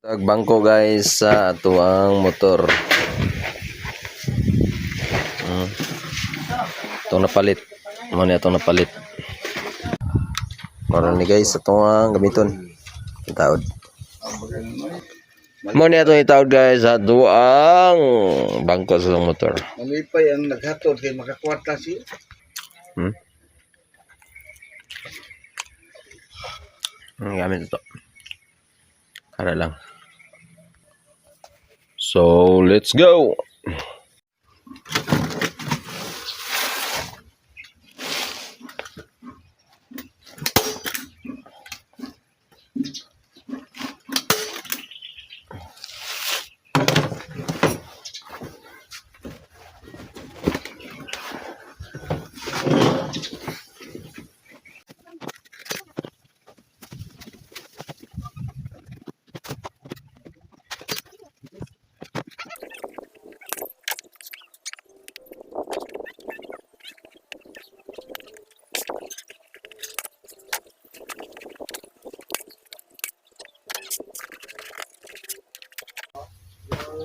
Bangko guys sa atuang motor. Itong napalit. Ano niya itong napalit. Karon ni guys sa atuang gamiton. Itaod. Mo niya itong itaod guys sa atuang bangko sa motor. Malipay ang naghatod kay makakwarta siya. Gamit ito. Kara lang. So, let's go.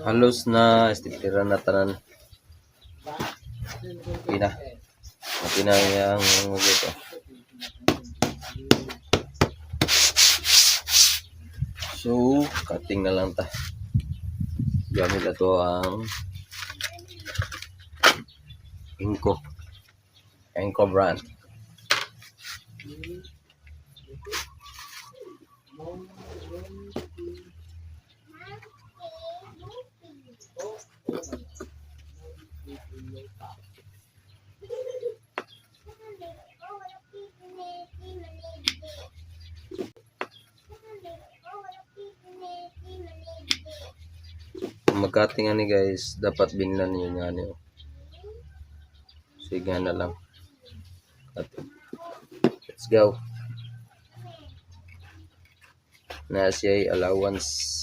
Halos na istipira na tanan. Okay na. Okay na yung dito. So, cutting na lang ta. Gamit na to ang Inco brand. Magkating ani guys, dapat binlan niyo nga niyo. Sige na lang. Let's go. Na siya allowance.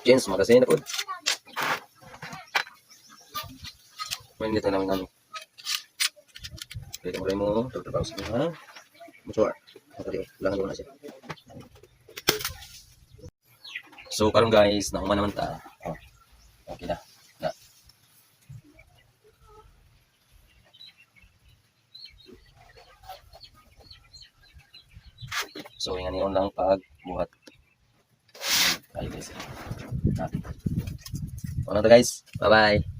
James, magasin na po. Main dito namin namin. Dito mo trabaho sa mga motor. Matali, lang na siya. So karon guys, nakuha naman ta. Oh. Okay na. So yan yun lang pagbuhat. Ay guys. Ano to guys? Bye bye.